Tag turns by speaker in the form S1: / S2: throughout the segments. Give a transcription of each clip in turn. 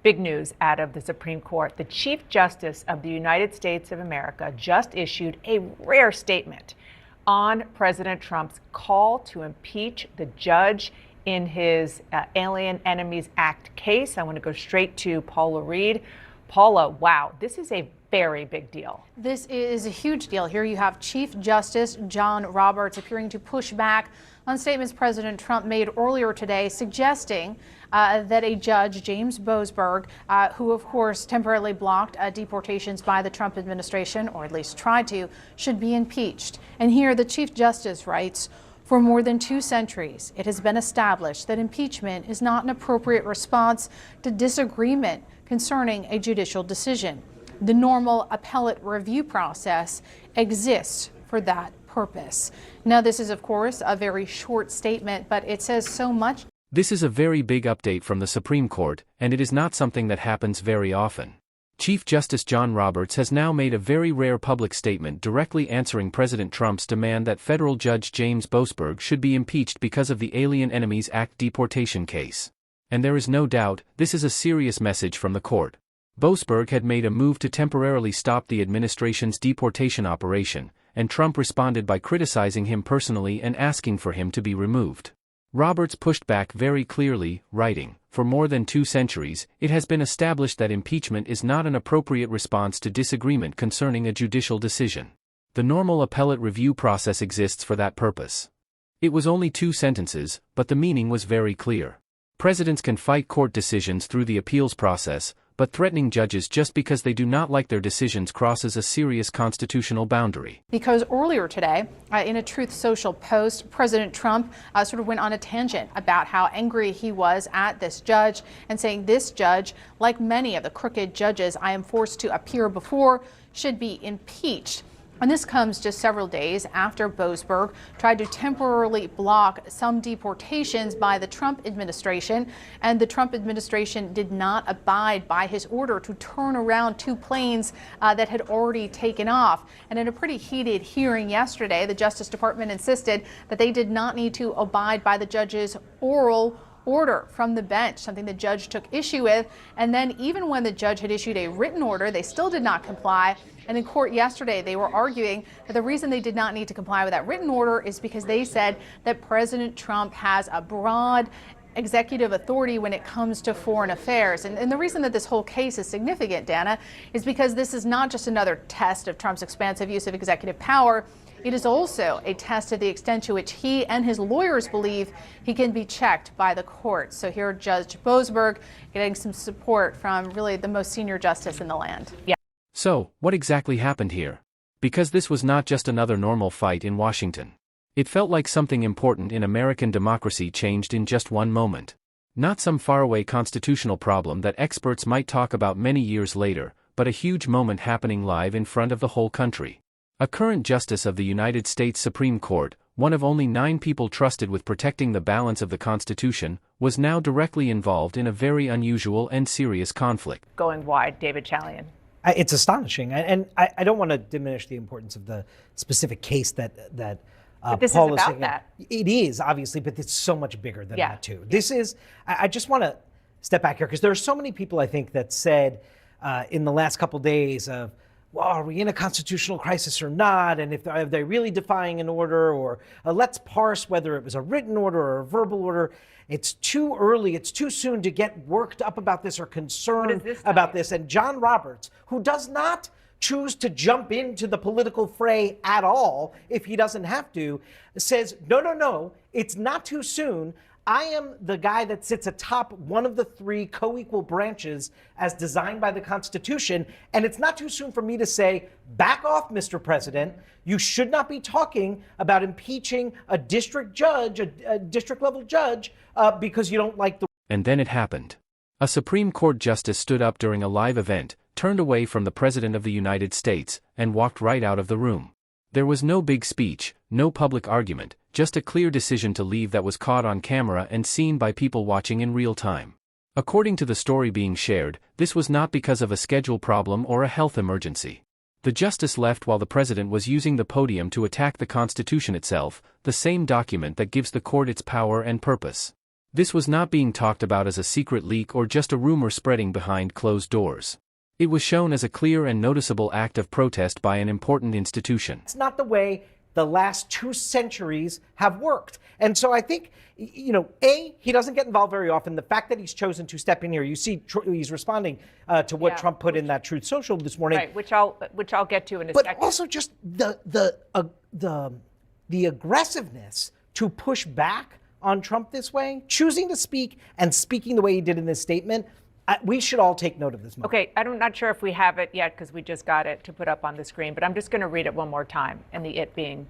S1: Big news out of the Supreme Court. The Chief Justice of the United States of America just issued a rare statement on President Trump's call to impeach the judge in his Alien Enemies Act case. I want to go straight to Paula Reed. Paula, wow, this is a very big deal.
S2: This is a huge deal. Here you have Chief Justice John Roberts appearing to push back on statements President Trump made earlier today, suggesting that a judge, James Boasberg, who of course temporarily blocked deportations by the Trump administration, or at least tried to, should be impeached. And here the Chief Justice writes, "For more than 2 centuries, it has been established that impeachment is not an appropriate response to disagreement concerning a judicial decision. The normal appellate review process exists for that purpose." Now, this is, of course, a very short statement, but it says so much.
S3: This is a very big update from the Supreme Court, and it is not something that happens very often. Chief Justice John Roberts has now made a very rare public statement directly answering President Trump's demand that federal Judge James Boasberg should be impeached because of the Alien Enemies Act deportation case. And there is no doubt, this is a serious message from the court. Boasberg had made a move to temporarily stop the administration's deportation operation, and Trump responded by criticizing him personally and asking for him to be removed. Roberts pushed back very clearly, writing, "For more than 2 centuries, it has been established that impeachment is not an appropriate response to disagreement concerning a judicial decision. The normal appellate review process exists for that purpose." It was only 2 sentences, but the meaning was very clear. Presidents can fight court decisions through the appeals process, but threatening judges just because they do not like their decisions crosses a serious constitutional boundary.
S2: Because earlier today, in a Truth Social post, President Trump sort of went on a tangent about how angry he was at this judge and saying this judge, like many of the crooked judges I am forced to appear before, should be impeached. And this comes just several days after Boasberg tried to temporarily block some deportations by the Trump administration, and the Trump administration did not abide by his order to turn around 2 planes that had already taken off. And in a pretty heated hearing yesterday, the Justice Department insisted that they did not need to abide by the judge's oral order from the bench, something the judge took issue with. And then even when the judge had issued a written order, they still did not comply. And in court yesterday, they were arguing that the reason they did not need to comply with that written order is because they said that President Trump has a broad executive authority when it comes to foreign affairs. And the reason that this whole case is significant, Dana, is because this is not just another test of Trump's expansive use of executive power. It is also a test of the extent to which he and his lawyers believe he can be checked by the courts. So here, Judge Boasberg getting some support from really the most senior justice in the land.
S1: Yeah.
S3: So, what exactly happened here? Because this was not just another normal fight in Washington. It felt like something important in American democracy changed in just one moment. Not some faraway constitutional problem that experts might talk about many years later, but a huge moment happening live in front of the whole country. A current justice of the United States Supreme Court, one of only 9 people trusted with protecting the balance of the Constitution, was now directly involved in a very unusual and serious conflict.
S1: Going wide, David Chalian.
S4: It's astonishing, and I don't want to diminish the importance of the specific case that
S1: but this
S4: Paul
S1: is about that.
S4: It is, obviously, but it's so much bigger than that, too.
S1: Yeah.
S4: This is, I just want to step back here, because there are so many people, I think, that said in the last couple days of, well, are we in a constitutional crisis or not? And are they really defying an order? Or let's parse whether it was a written order or a verbal order. It's too early. It's too soon to get worked up about this or concerned about this. And John Roberts, who does not choose to jump into the political fray at all if he doesn't have to, says, no, it's not too soon. I am the guy that sits atop one of the 3 co-equal branches as designed by the Constitution, and it's not too soon for me to say, back off, Mr. President. You should not be talking about impeaching a district judge, a district-level judge, because you don't like the...
S3: And then it happened. A Supreme Court justice stood up during a live event, turned away from the President of the United States, and walked right out of the room. There was no big speech, no public argument, just a clear decision to leave that was caught on camera and seen by people watching in real time. According to the story being shared, this was not because of a schedule problem or a health emergency. The justice left while the president was using the podium to attack the Constitution itself, the same document that gives the court its power and purpose. This was not being talked about as a secret leak or just a rumor spreading behind closed doors. It was shown as a clear and noticeable act of protest by an important institution.
S4: It's not the way the last 2 centuries have worked. And so I think, he doesn't get involved very often. The fact that he's chosen to step in here, you see he's responding to what Trump put in that Truth Social this morning.
S1: Right, which I'll get to in a
S4: second.
S1: second.
S4: But also just the aggressiveness to push back on Trump this way, choosing to speak and speaking the way he did in this statement. We should all take note of this moment.
S1: Okay, I'm not sure if we have it yet because we just got it to put up on the screen, but I'm just going to read it one more time, and the it being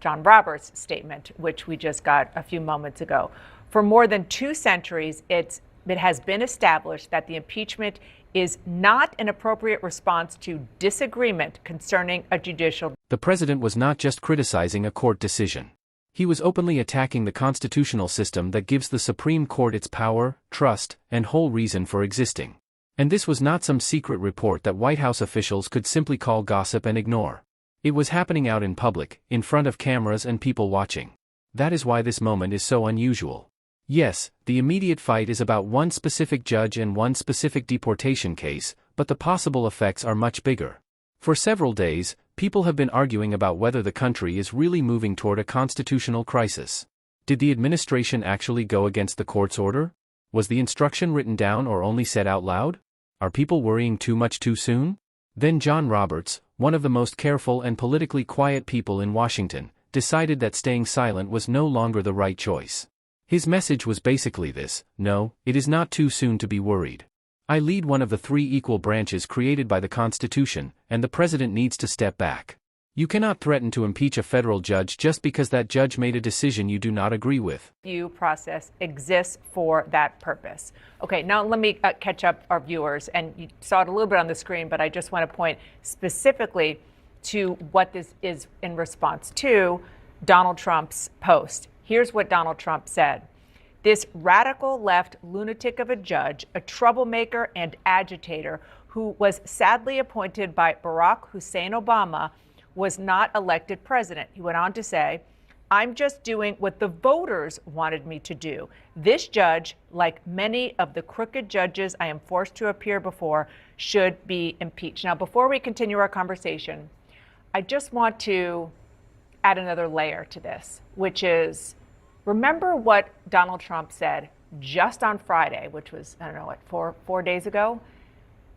S1: John Roberts' statement, which we just got a few moments ago. For more than 2 centuries, it has been established that the impeachment is not an appropriate response to disagreement concerning a judicial.
S3: The president was not just criticizing a court decision. He was openly attacking the constitutional system that gives the Supreme Court its power, trust, and whole reason for existing. And this was not some secret report that White House officials could simply call gossip and ignore. It was happening out in public, in front of cameras and people watching. That is why this moment is so unusual. Yes, the immediate fight is about one specific judge and one specific deportation case, but the possible effects are much bigger. For several days, people have been arguing about whether the country is really moving toward a constitutional crisis. Did the administration actually go against the court's order? Was the instruction written down or only said out loud? Are people worrying too much too soon? Then John Roberts, one of the most careful and politically quiet people in Washington, decided that staying silent was no longer the right choice. His message was basically this: no, it is not too soon to be worried. I lead one of the 3 equal branches created by the Constitution, and the president needs to step back. You cannot threaten to impeach a federal judge just because that judge made a decision you do not agree with.
S1: Review process exists for that purpose. Okay, now let me catch up our viewers, and you saw it a little bit on the screen, but I just want to point specifically to what this is in response to Donald Trump's post. Here's what Donald Trump said. This radical left lunatic of a judge, a troublemaker and agitator who was sadly appointed by Barack Hussein Obama, was not elected president. He went on to say, I'm just doing what the voters wanted me to do. This judge, like many of the crooked judges I am forced to appear before, should be impeached. Now, before we continue our conversation, I just want to add another layer to this, which is, remember what Donald Trump said just on Friday, which was, I don't know, what, four days ago,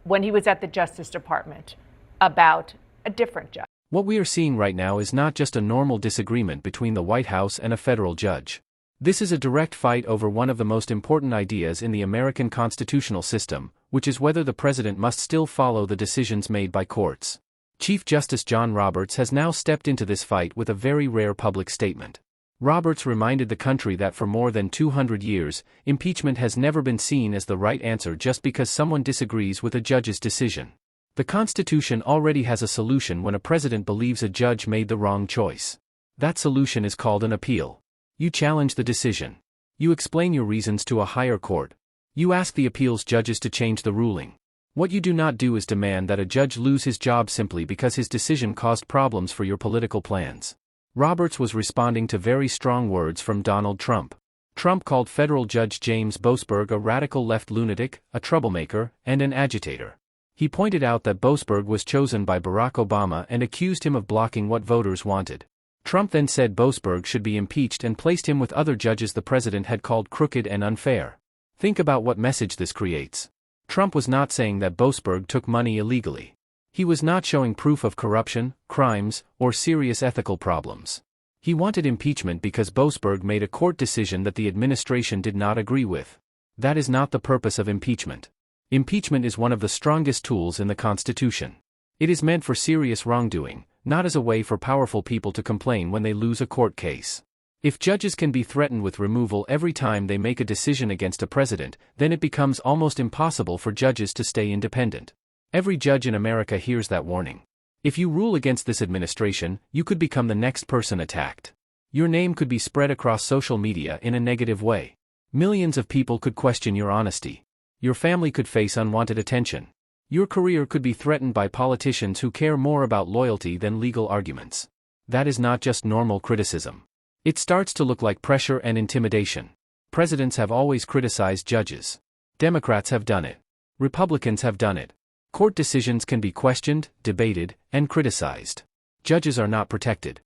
S1: when he was at the Justice Department about a different judge.
S3: What we are seeing right now is not just a normal disagreement between the White House and a federal judge. This is a direct fight over one of the most important ideas in the American constitutional system, which is whether the president must still follow the decisions made by courts. Chief Justice John Roberts has now stepped into this fight with a very rare public statement. Roberts reminded the country that for more than 200 years, impeachment has never been seen as the right answer just because someone disagrees with a judge's decision. The Constitution already has a solution when a president believes a judge made the wrong choice. That solution is called an appeal. You challenge the decision. You explain your reasons to a higher court. You ask the appeals judges to change the ruling. What you do not do is demand that a judge lose his job simply because his decision caused problems for your political plans. Roberts was responding to very strong words from Donald Trump. Trump called federal Judge James Boasberg a radical left lunatic, a troublemaker, and an agitator. He pointed out that Boasberg was chosen by Barack Obama and accused him of blocking what voters wanted. Trump then said Boasberg should be impeached and placed him with other judges the president had called crooked and unfair. Think about what message this creates. Trump was not saying that Boasberg took money illegally. He was not showing proof of corruption, crimes, or serious ethical problems. He wanted impeachment because Boasberg made a court decision that the administration did not agree with. That is not the purpose of impeachment. Impeachment is one of the strongest tools in the Constitution. It is meant for serious wrongdoing, not as a way for powerful people to complain when they lose a court case. If judges can be threatened with removal every time they make a decision against a president, then it becomes almost impossible for judges to stay independent. Every judge in America hears that warning. If you rule against this administration, you could become the next person attacked. Your name could be spread across social media in a negative way. Millions of people could question your honesty. Your family could face unwanted attention. Your career could be threatened by politicians who care more about loyalty than legal arguments. That is not just normal criticism. It starts to look like pressure and intimidation. Presidents have always criticized judges. Democrats have done it. Republicans have done it. Court decisions can be questioned, debated, and criticized. Judges are not protected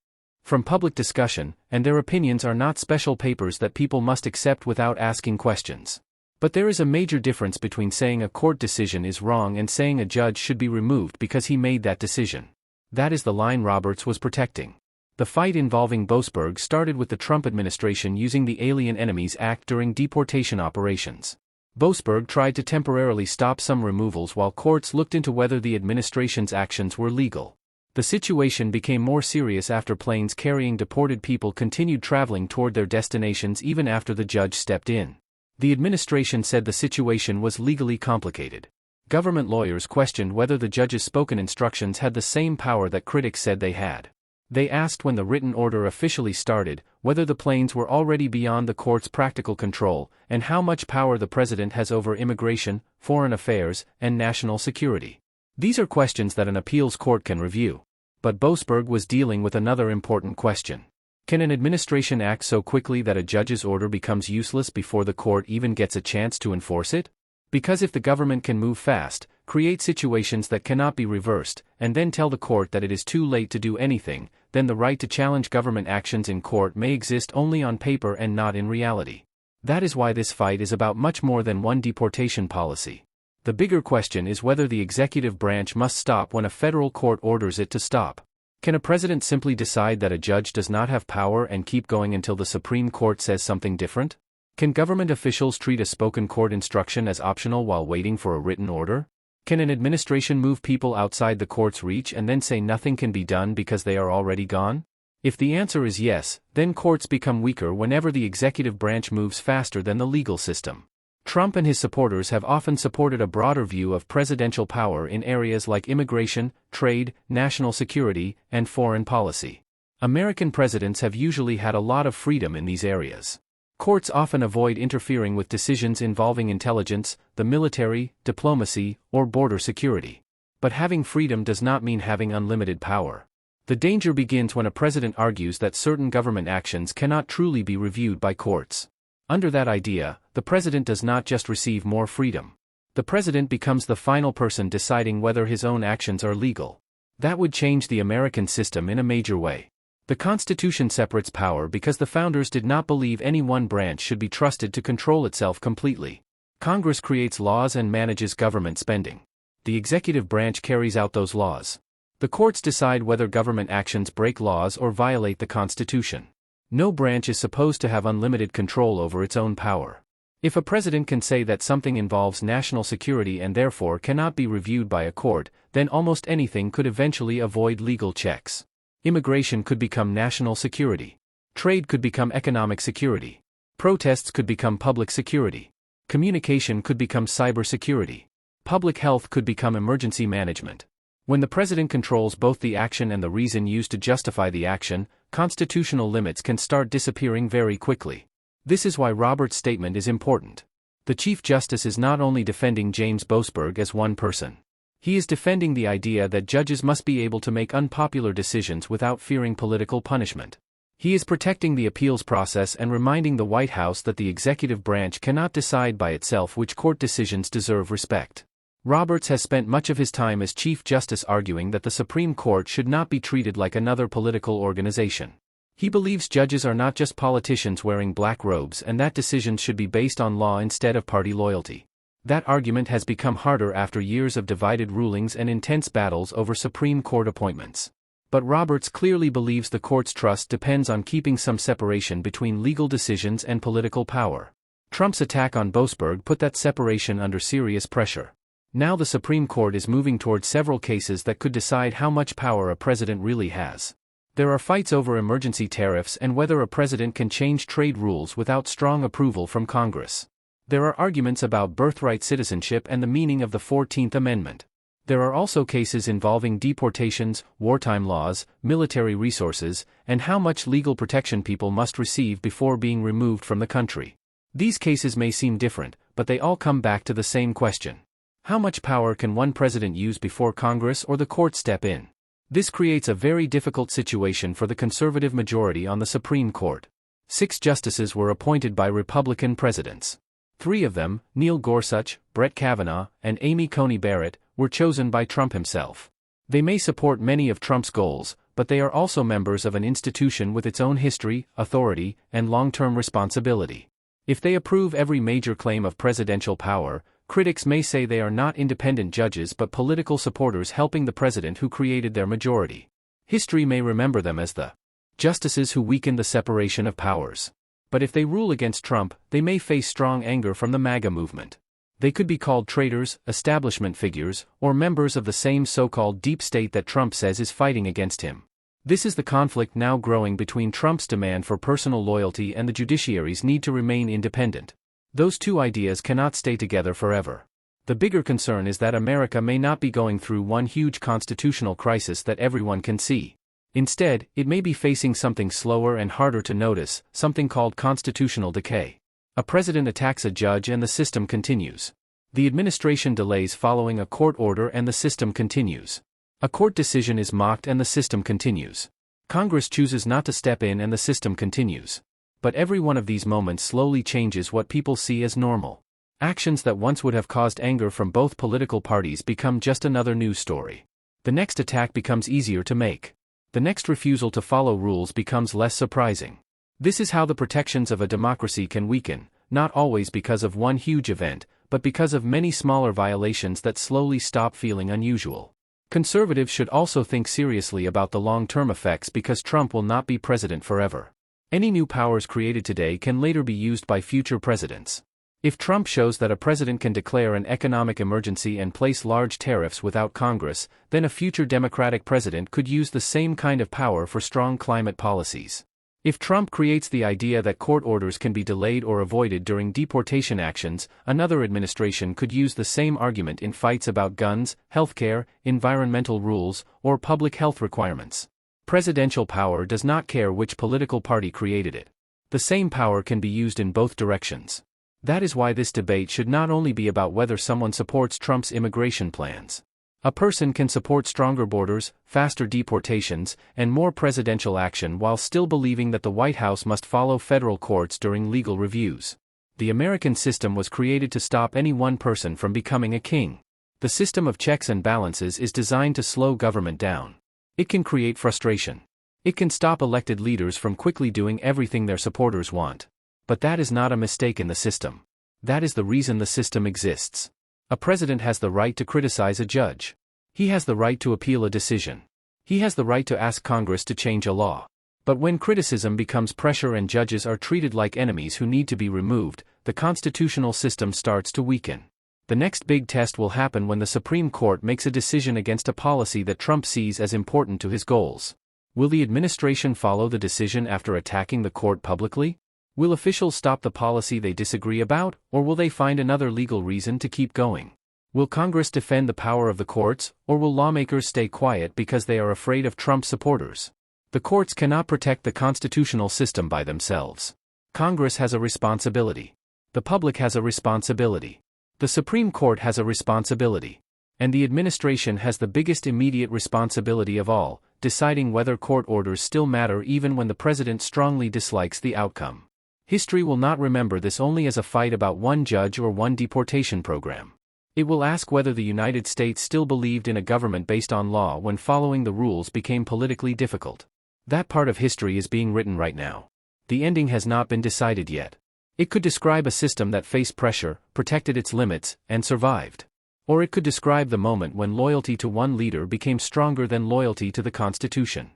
S3: from public discussion, and their opinions are not special papers that people must accept without asking questions. But there is a major difference between saying a court decision is wrong and saying a judge should be removed because he made that decision. That is the line Roberts was protecting. The fight involving Boasberg started with the Trump administration using the Alien Enemies Act during deportation operations. Boasberg tried to temporarily stop some removals while courts looked into whether the administration's actions were legal. The situation became more serious after planes carrying deported people continued traveling toward their destinations even after the judge stepped in. The administration said the situation was legally complicated. Government lawyers questioned whether the judge's spoken instructions had the same power that critics said they had. They asked when the written order officially started, whether the planes were already beyond the court's practical control, and how much power the president has over immigration, foreign affairs, and national security. These are questions that an appeals court can review. But Boasberg was dealing with another important question. Can an administration act so quickly that a judge's order becomes useless before the court even gets a chance to enforce it? Because if the government can move fast, create situations that cannot be reversed, and then tell the court that it is too late to do anything, then the right to challenge government actions in court may exist only on paper and not in reality. That is why this fight is about much more than one deportation policy. The bigger question is whether the executive branch must stop when a federal court orders it to stop. Can a president simply decide that a judge does not have power and keep going until the Supreme Court says something different? Can government officials treat a spoken court instruction as optional while waiting for a written order? Can an administration move people outside the court's reach and then say nothing can be done because they are already gone? If the answer is yes, then courts become weaker whenever the executive branch moves faster than the legal system. Trump and his supporters have often supported a broader view of presidential power in areas like immigration, trade, national security, and foreign policy. American presidents have usually had a lot of freedom in these areas. Courts often avoid interfering with decisions involving intelligence, the military, diplomacy, or border security. But having freedom does not mean having unlimited power. The danger begins when a president argues that certain government actions cannot truly be reviewed by courts. Under that idea, the president does not just receive more freedom. The president becomes the final person deciding whether his own actions are legal. That would change the American system in a major way. The Constitution separates power because the founders did not believe any one branch should be trusted to control itself completely. Congress creates laws and manages government spending. The executive branch carries out those laws. The courts decide whether government actions break laws or violate the Constitution. No branch is supposed to have unlimited control over its own power. If a president can say that something involves national security and therefore cannot be reviewed by a court, then almost anything could eventually avoid legal checks. Immigration could become national security. Trade could become economic security. Protests could become public security. Communication could become cyber security. Public health could become emergency management. When the president controls both the action and the reason used to justify the action, constitutional limits can start disappearing very quickly. This is why Roberts' statement is important. The Chief Justice is not only defending James Boasberg as one person. He is defending the idea that judges must be able to make unpopular decisions without fearing political punishment. He is protecting the appeals process and reminding the White House that the executive branch cannot decide by itself which court decisions deserve respect. Roberts has spent much of his time as Chief Justice arguing that the Supreme Court should not be treated like another political organization. He believes judges are not just politicians wearing black robes and that decisions should be based on law instead of party loyalty. That argument has become harder after years of divided rulings and intense battles over Supreme Court appointments. But Roberts clearly believes the court's trust depends on keeping some separation between legal decisions and political power. Trump's attack on Boasberg put that separation under serious pressure. Now the Supreme Court is moving toward several cases that could decide how much power a president really has. There are fights over emergency tariffs and whether a president can change trade rules without strong approval from Congress. There are arguments about birthright citizenship and the meaning of the 14th Amendment. There are also cases involving deportations, wartime laws, military resources, and how much legal protection people must receive before being removed from the country. These cases may seem different, but they all come back to the same question. How much power can one president use before Congress or the court step in? This creates a very difficult situation for the conservative majority on the Supreme Court. 6 justices were appointed by Republican presidents. 3 of them, Neil Gorsuch, Brett Kavanaugh, and Amy Coney Barrett, were chosen by Trump himself. They may support many of Trump's goals, but they are also members of an institution with its own history, authority, and long-term responsibility. If they approve every major claim of presidential power, critics may say they are not independent judges but political supporters helping the president who created their majority. History may remember them as the justices who weakened the separation of powers. But if they rule against Trump, they may face strong anger from the MAGA movement. They could be called traitors, establishment figures, or members of the same so-called deep state that Trump says is fighting against him. This is the conflict now growing between Trump's demand for personal loyalty and the judiciary's need to remain independent. Those two ideas cannot stay together forever. The bigger concern is that America may not be going through one huge constitutional crisis that everyone can see. Instead, it may be facing something slower and harder to notice, something called constitutional decay. A president attacks a judge and the system continues. The administration delays following a court order and the system continues. A court decision is mocked and the system continues. Congress chooses not to step in and the system continues. But every one of these moments slowly changes what people see as normal. Actions that once would have caused anger from both political parties become just another news story. The next attack becomes easier to make. The next refusal to follow rules becomes less surprising. This is how the protections of a democracy can weaken, not always because of one huge event, but because of many smaller violations that slowly stop feeling unusual. Conservatives should also think seriously about the long-term effects because Trump will not be president forever. Any new powers created today can later be used by future presidents. If Trump shows that a president can declare an economic emergency and place large tariffs without Congress, then a future Democratic president could use the same kind of power for strong climate policies. If Trump creates the idea that court orders can be delayed or avoided during deportation actions, another administration could use the same argument in fights about guns, healthcare, environmental rules, or public health requirements. Presidential power does not care which political party created it. The same power can be used in both directions. That is why this debate should not only be about whether someone supports Trump's immigration plans. A person can support stronger borders, faster deportations, and more presidential action while still believing that the White House must follow federal courts during legal reviews. The American system was created to stop any one person from becoming a king. The system of checks and balances is designed to slow government down. It can create frustration. It can stop elected leaders from quickly doing everything their supporters want. But that is not a mistake in the system. That is the reason the system exists. A president has the right to criticize a judge. He has the right to appeal a decision. He has the right to ask Congress to change a law. But when criticism becomes pressure and judges are treated like enemies who need to be removed, the constitutional system starts to weaken. The next big test will happen when the Supreme Court makes a decision against a policy that Trump sees as important to his goals. Will the administration follow the decision after attacking the court publicly? Will officials stop the policy they disagree about, or will they find another legal reason to keep going? Will Congress defend the power of the courts, or will lawmakers stay quiet because they are afraid of Trump supporters? The courts cannot protect the constitutional system by themselves. Congress has a responsibility. The public has a responsibility. The Supreme Court has a responsibility. And the administration has the biggest immediate responsibility of all, deciding whether court orders still matter even when the president strongly dislikes the outcome. History will not remember this only as a fight about one judge or one deportation program. It will ask whether the United States still believed in a government based on law when following the rules became politically difficult. That part of history is being written right now. The ending has not been decided yet. It could describe a system that faced pressure, protected its limits, and survived. Or it could describe the moment when loyalty to one leader became stronger than loyalty to the Constitution.